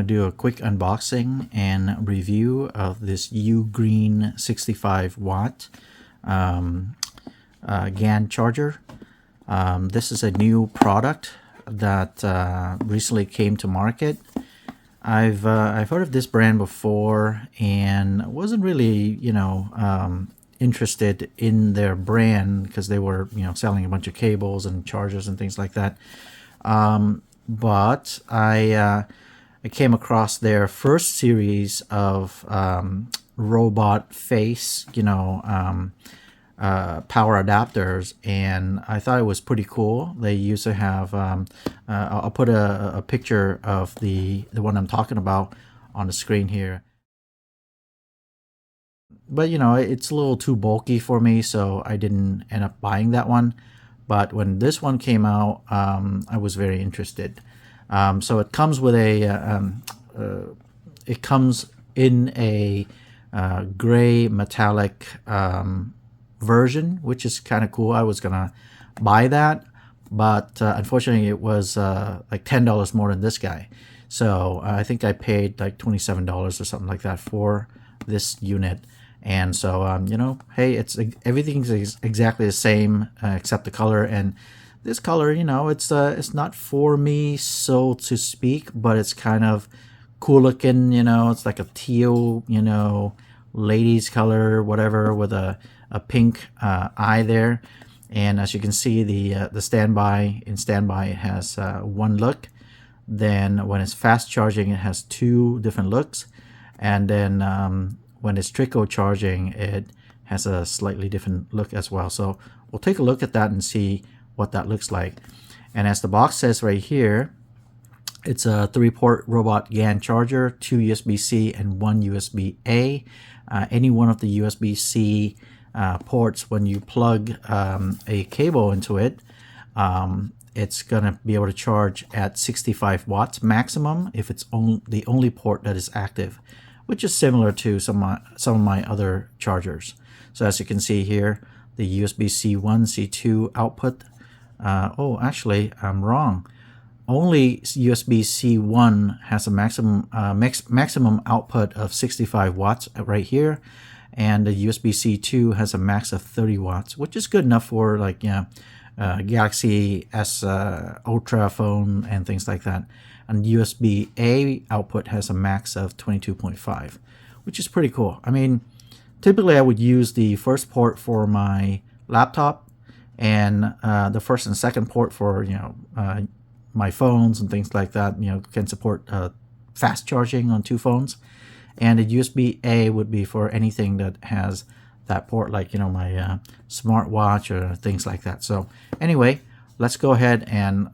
do a quick unboxing and review of this Ugreen 65 watt GAN charger. This is a new product that recently came to market. I've heard of this brand before and wasn't really, interested in their brand because they were, selling a bunch of cables and chargers and things like that. But I came across their first series of robot face, power adapters, and I thought it was pretty cool. They used to have, I'll put a picture of the one I'm talking about on the screen here. But it's a little too bulky for me, so I didn't end up buying that one. But when this one came out, I was very interested. So it comes with it comes in a gray metallic version, which is kind of cool. I was gonna buy that, but unfortunately it was like $10 more than this guy. So I think I paid like $27 or something like that for this unit. And so hey, everything's exactly the same except the color. And this color, it's not for me, so to speak, but it's kind of cool looking. It's like a teal, ladies color, whatever, with a pink eye there. And as you can see, the standby it has one look. Then when it's fast charging, it has two different looks. And then when it's trickle charging, it has a slightly different look as well. So we'll take a look at that and see what that looks like. And as the box says right here, it's a 3-port robot GAN charger, 2 USB-C and 1 USB-A. Any one of the USB-C ports, when you plug a cable into it, it's gonna be able to charge at 65 watts maximum if it's the only port that is active, which is similar to some of my other chargers. So as you can see here, the USB-C1, C2 output. Oh, actually, I'm wrong. Only USB-C1 has a maximum output of 65 watts right here, and the USB-C2 has a max of 30 watts, which is good enough for like Galaxy S Ultra phone and things like that. And USB-A output has a max of 22.5, which is pretty cool. I mean, typically I would use the first port for my laptop and the first and second port for my phones and things like that. Can support fast charging on 2 phones. And the USB-A would be for anything that has that port, like my smartwatch or things like that. So anyway, let's go ahead and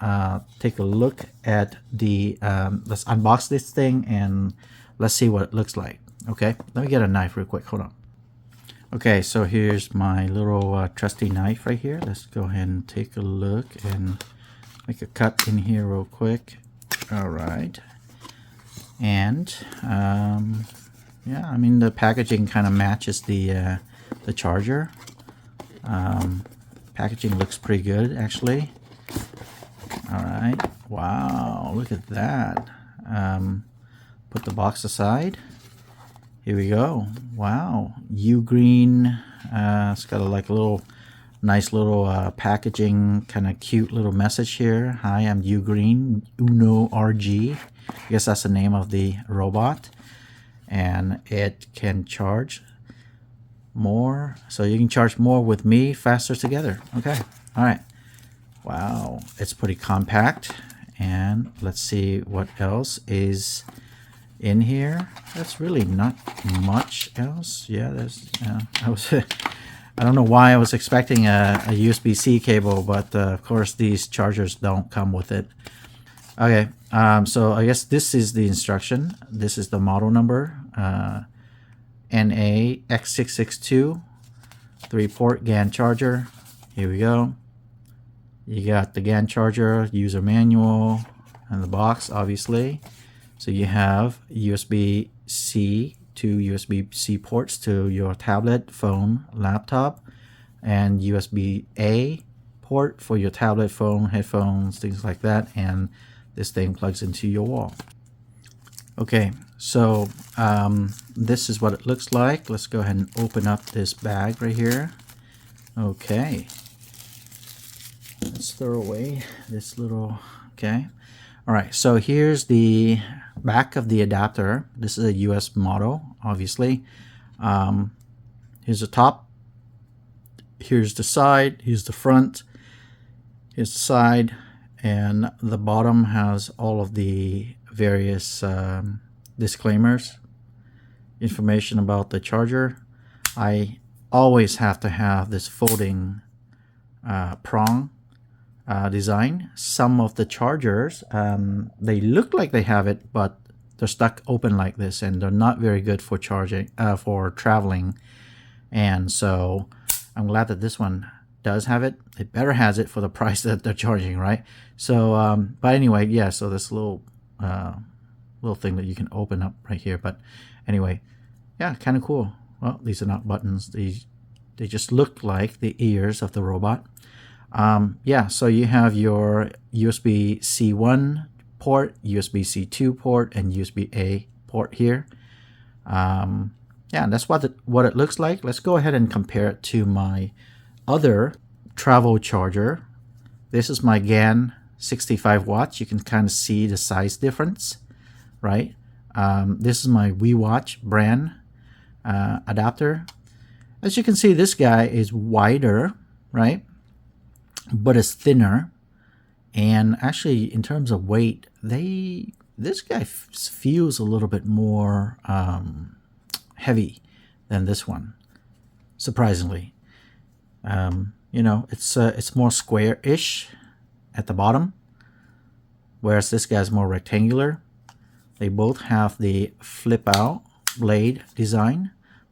take a look at let's unbox this thing and let's see what it looks like. Okay, let me get a knife real quick. Hold on. Okay, so here's my little trusty knife right here. Let's go ahead and take a look and make a cut in here real quick. All right. And yeah, I mean, the packaging kind of matches the charger. Packaging looks pretty good, actually. All right. Wow, look at that. Put the box aside. Here we go. Wow, Ugreen. It's got a nice little packaging, kind of cute little message here. Hi, I'm Ugreen Uno RG. I guess that's the name of the robot. And it can charge more, so you can charge more with me, faster together. Okay, all right. Wow, it's pretty compact. And let's see what else is in here. That's really not much else. Yeah, there's I don't know why I was expecting a USB-C cable, but of course these chargers don't come with it. Okay, so I guess this is the instruction. This is the model number, NA X662, 3-port GAN charger. Here we go. You got the GAN charger, user manual, and the box, obviously. So you have USB-C, 2 USB-C ports to your tablet, phone, laptop, and USB-A port for your tablet, phone, headphones, things like that. And this thing plugs into your wall. Okay, so this is what it looks like. Let's go ahead and open up this bag right here. Okay, let's throw away this little, okay. All right, so here's the back of the adapter. This is a US model, obviously. Here's the top, here's the side, here's the front, here's the side, and the bottom has all of the various disclaimers, information about the charger. I always have to have this folding prong design. Some of the chargers, they look like they have it, but they're stuck open like this, and they're not very good for charging, for traveling. And so I'm glad that this one does have it. It better has it for the price that they're charging, right? So but anyway, yeah, so this little thing that you can open up right here. But anyway, yeah, kind of cool. Well, these are not buttons. They just look like the ears of the robot. Yeah, so you have your USB-C 1 port, USB-C 2 port, and USB-A port here. Yeah, and that's what it looks like. Let's go ahead and compare it to my other travel charger. This is my GAN 65 watts. You can kind of see the size difference, right? This is my WeWatch brand adapter. As you can see, this guy is wider, right? But it's thinner. And actually, in terms of weight, this guy feels a little bit more heavy than this one, surprisingly. You know, it's more square-ish at the bottom, whereas this guy's more rectangular. They both have the flip-out blade design.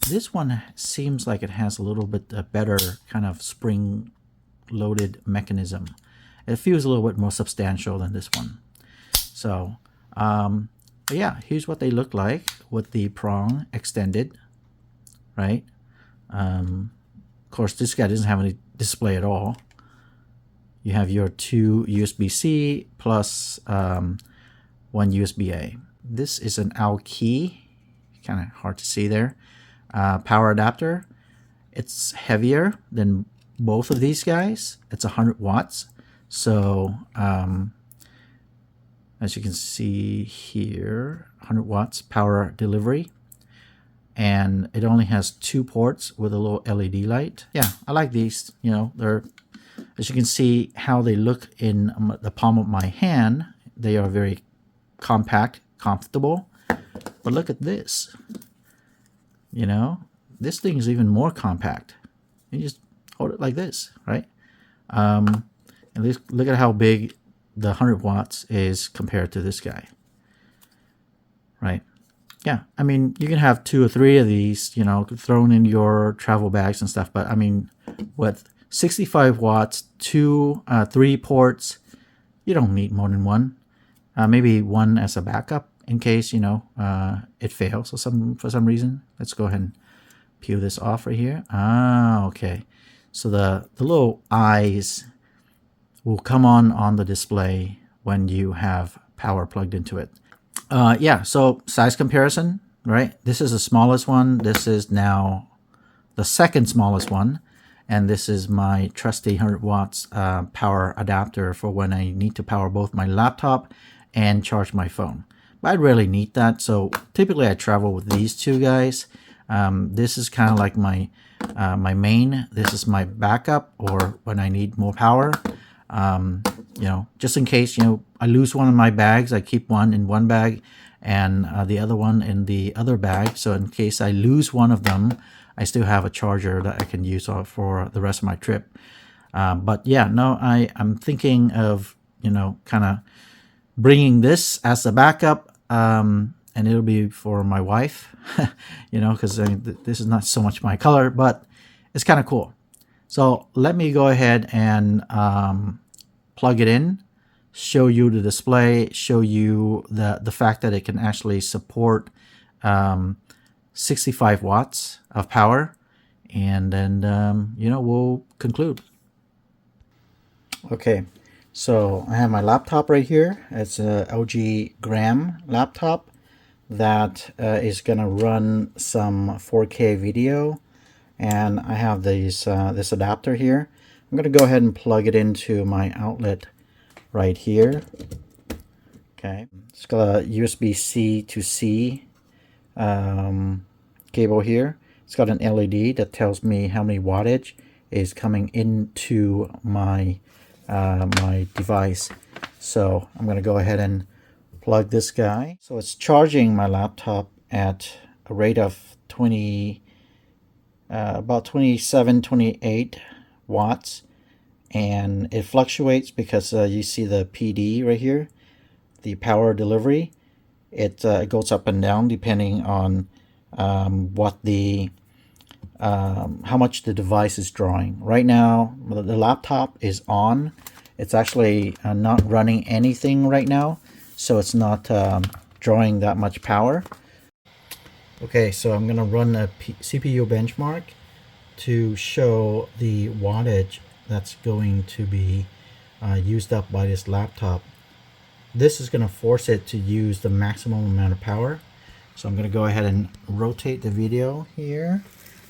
This one seems like it has a little bit better kind of spring-loaded mechanism. It feels a little bit more substantial than this one. So, but yeah, here's what they look like with the prong extended, right? Of course, this guy doesn't have any display at all. You have your two USB-C plus one USB-A. This is an OWL key, kind of hard to see there. Power adapter. It's heavier than both of these guys. It's 100 watts. So as you can see here, 100 watts power delivery, and it only has 2 ports with a little LED light. Yeah, I like these. You know, they're, as you can see how they look in the palm of my hand, they are very compact, comfortable. But look at this. You know, this thing is even more compact. You just hold it like this, right? And look at how big the 100 watts is compared to this guy, right? Yeah, I mean, you can have 2 or 3 of these, you know, thrown in your travel bags and stuff. But I mean, with 65 watts, 3 ports, you don't need more than one. Maybe one as a backup in case, you know, it fails for some reason. Let's go ahead and peel this off right here. Ah, okay. So the little eyes will come on the display when you have power plugged into it. Yeah, so size comparison, right? This is the smallest one. This is now the second smallest one. And this is my trusty 100 watts power adapter for when I need to power both my laptop and charge my phone. But I rarely need that, so typically I travel with these two guys. This is kind of like my main. This is my backup, or when I need more power. You know, just in case, you know, I lose one of my bags, I keep one in one bag and the other one in the other bag. So in case I lose one of them, I still have a charger that I can use for the rest of my trip. But yeah, no, I'm thinking of, you know, kind of bringing this as a backup, and it'll be for my wife, you know, because I mean, this is not so much my color, but it's kind of cool. So let me go ahead and plug it in, show you the display, show you the fact that it can actually support 65 watts of power, and then you know, we'll conclude. Okay, so I have my laptop right here. It's a LG Gram laptop. that is gonna run some 4K video, and I have these this adapter here. I'm gonna go ahead and plug it into my outlet right here. Okay, it's got a USB-C to C cable here. It's got an LED that tells me how many wattage is coming into my my device. So I'm going to go ahead and plug this guy. So it's charging my laptop at a rate of about 27, 28 watts, and it fluctuates because you see the PD right here, the power delivery. It goes up and down depending on what the how much the device is drawing. Right now, the laptop is on. It's actually not running anything right now, so it's not drawing that much power. Okay, so I'm gonna run a CPU benchmark to show the wattage that's going to be used up by this laptop. This is going to force it to use the maximum amount of power. So I'm going to go ahead and rotate the video here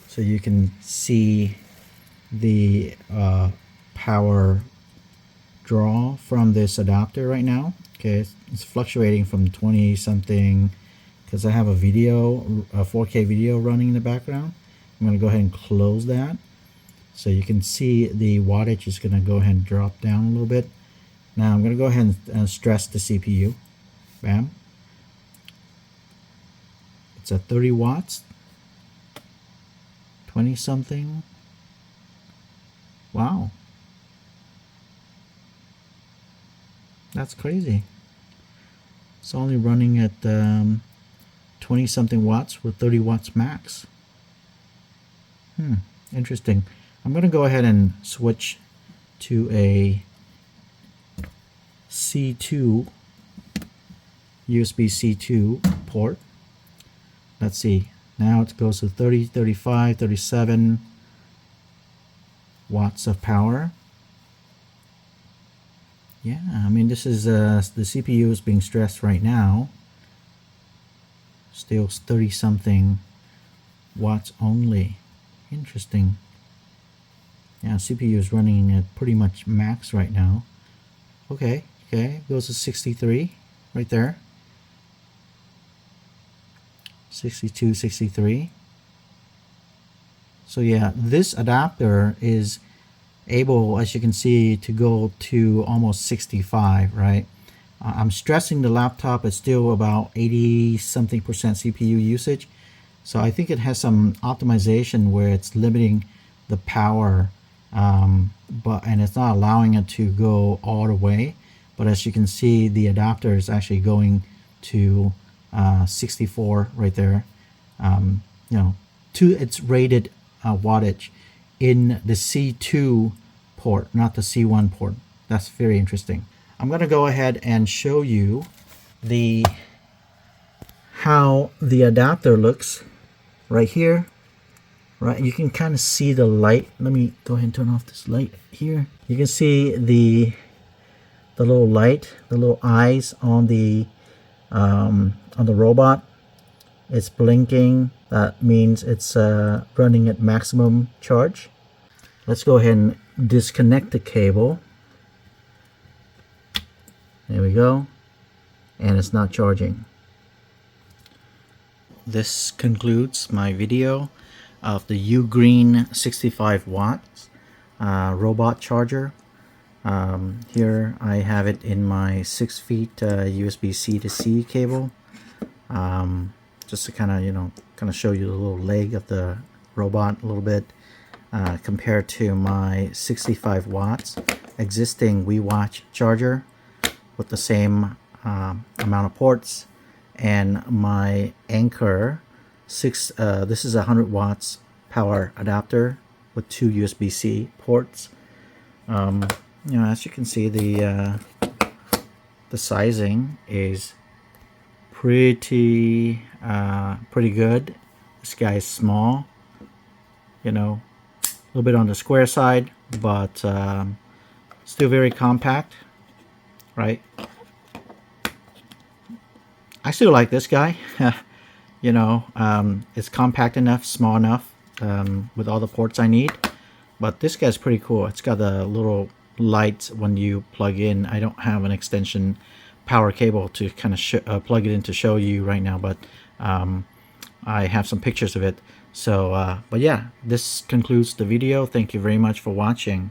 so you can see the power draw from this adapter right now. Okay, it's fluctuating from 20 something because I have a video, a 4K video running in the background. I'm going to go ahead and close that so you can see the wattage is going to go ahead and drop down a little bit. Now I'm going to go ahead and stress the CPU. Bam. It's at 30 watts. 20 something. Wow. That's crazy. It's only running at 20 something watts with 30 watts max. Interesting. I'm going to go ahead and switch to a C2 USB C2 port. Let's see. Now it goes to 30, 35, 37 watts of power. Yeah, I mean, this is the CPU is being stressed right now. Still 30 something watts only. Interesting. Yeah, CPU is running at pretty much max right now. Okay, goes to 63 right there. 62, 63. So yeah, this adapter is able, as you can see, to go to almost 65, right? I'm stressing the laptop is still about 80 something percent CPU usage. So I think it has some optimization where it's limiting the power, and it's not allowing it to go all the way. But as you can see, the adapter is actually going to 64 right there. You know, to its rated wattage in the C2 port, not the C1 port. That's very interesting. I'm going to go ahead and show you how the adapter looks right here. Right, you can kind of see the light. Let me go ahead and turn off this light here. You can see the little light, the little eyes on the robot. It's blinking. That means it's running at maximum charge. Let's go ahead and disconnect the cable. There we go. And it's not charging. This concludes my video of the Ugreen 65 watts robot charger. Here I have it in my 6 feet USB-C to C cable. Just to kind of show you the little leg of the robot a little bit, compared to my 65 watts existing WeWatch charger with the same amount of ports, and my Anchor this is a 100 watts power adapter with 2 USB-C ports. As you can see, the sizing is pretty good. This guy is small, a little bit on the square side, but still very compact, right? I still like this guy. You know, it's compact enough, small enough, with all the ports I need. But this guy's pretty cool. It's got a little light when you plug in. I don't have an extension power cable to kind of plug it in to show you right now, but I have some pictures of it. So, but yeah, this concludes the video. Thank you very much for watching.